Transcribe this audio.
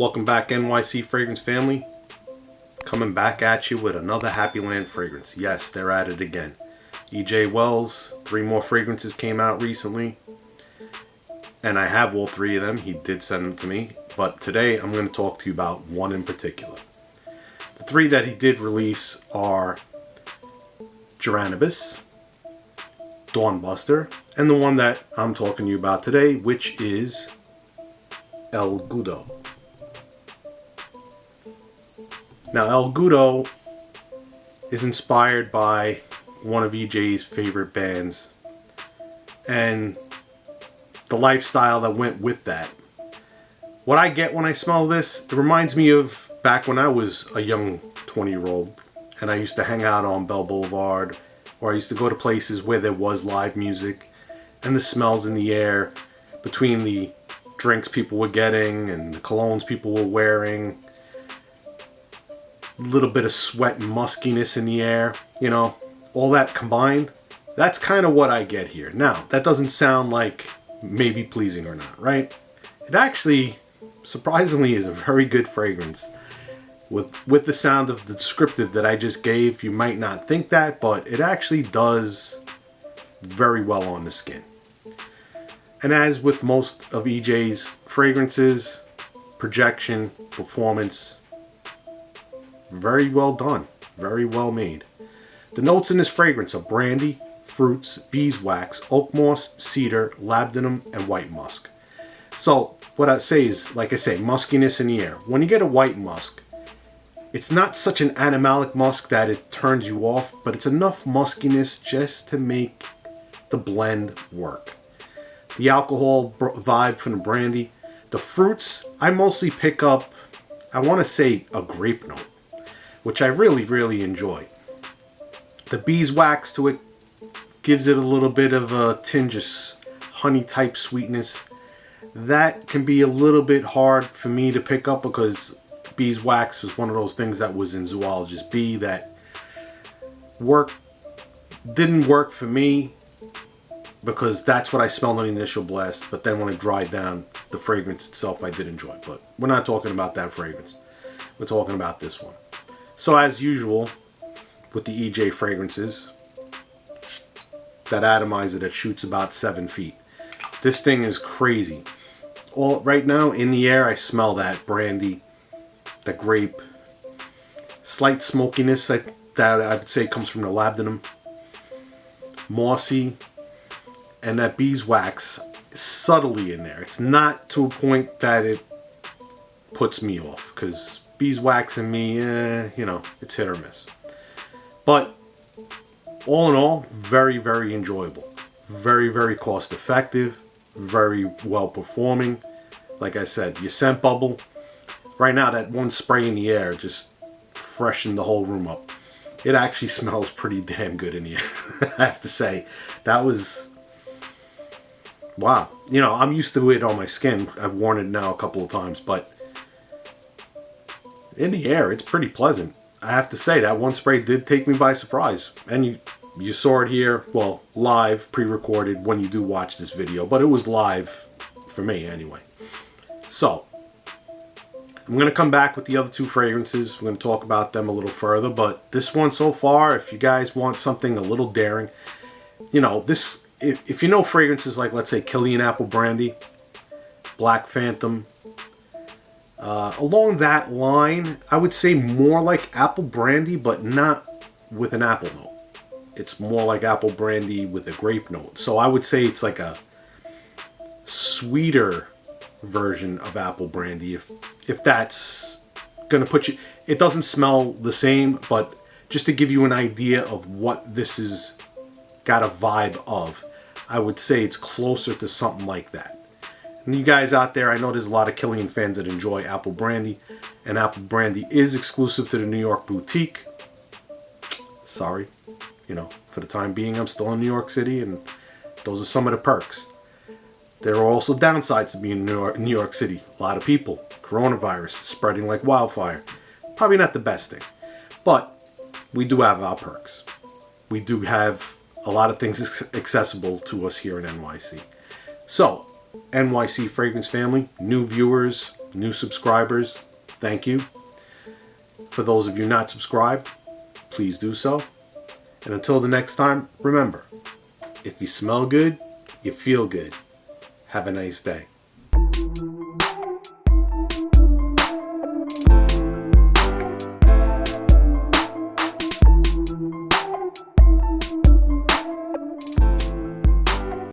Welcome back, NYC Fragrance family. Coming back at you with another Happyland fragrance. Yes, they're at it again. E.J. Wells, 3 more fragrances came out recently. And I have all 3 of them. He did send them to me. But today I'm going to talk to you about one in particular. The 3 that he did release are Geranibus, Dawnbuster, and the one that I'm talking to you about today, which is El Goodo. Now, El Goodo is inspired by one of EJ's favorite bands and the lifestyle that went with that. What I get when I smell this, it reminds me of back when I was a young 20-year-old and I used to hang out on Bell Boulevard, or I used to go to places where there was live music, and the smells in the air between the drinks people were getting and the colognes people were wearing. Little bit of sweat and muskiness in the air, you know, all that combined. That's kind of what I get here. Now, that doesn't sound like maybe pleasing or not, right? It actually, surprisingly, is a very good fragrance. With the sound of the descriptive that I just gave, you might not think that, but it actually does very well on the skin. And as with most of EJ's fragrances, projection, performance, very well done, very well made. The notes in this fragrance are brandy, fruits, beeswax, oak moss, cedar, labdanum, and white musk. So what I say is, like I say, muskiness in the air. When you get a white musk, it's not such an animalic musk that it turns you off, but it's enough muskiness just to make the blend work. The alcohol vibe from the brandy. The fruits, I mostly pick up, I want to say, a grape note, which I really enjoy. The beeswax to it gives it a little bit of a tinge of honey type sweetness. That can be a little bit hard for me to pick up because beeswax was one of those things that was in Zoologist B that didn't work for me because that's what I smelled on the initial blast, but then when it dried down, the fragrance itself I did enjoy. But we're not talking about that fragrance. We're talking about this one. So as usual, with the EJ fragrances, that atomizer that shoots about 7 feet. This thing is crazy. Right now, in the air, I smell that brandy, the grape, slight smokiness that I would say comes from the labdanum, mossy, and that beeswax subtly in there. It's not to a point that it puts me off, because beeswax and me, you know, it's hit or miss. But all in all, very enjoyable. Very cost effective. Very well performing. Like I said, your scent bubble. Right now, that one spray in the air just freshened the whole room up. It actually smells pretty damn good in here. I have to say, that was, wow. You know, I'm used to it on my skin. I've worn it now a couple of times, but in the air, it's pretty pleasant. I have to say, that one spray did take me by surprise. And you saw it here, well, live, pre-recorded when you do watch this video. But it was live for me anyway. So, I'm going to come back with the other 2 fragrances. We're going to talk about them a little further. But this one so far, if you guys want something a little daring, you know, this, if you know fragrances like, let's say, Killian Apple Brandy, Black Phantom, along that line, I would say more like apple brandy, but not with an apple note. It's more like apple brandy with a grape note. So I would say it's like a sweeter version of apple brandy, if that's gonna put you. It doesn't smell the same, but just to give you an idea of what this is got a vibe of, I would say it's closer to something like that. And you guys out there, I know there's a lot of Killian fans that enjoy apple brandy, and apple brandy is exclusive to the New York boutique. Sorry, you know, for the time being, I'm still in New York City, and those are some of the perks. There are also downsides to being in New York City. A lot of people, coronavirus spreading like wildfire. Probably not the best thing, but we do have our perks. We do have a lot of things accessible to us here in NYC. So, NYC Fragrance family, new viewers, New subscribers, thank you. For those of you not subscribed, please do so. And until the next time, remember, if you smell good, you feel good. Have a nice day.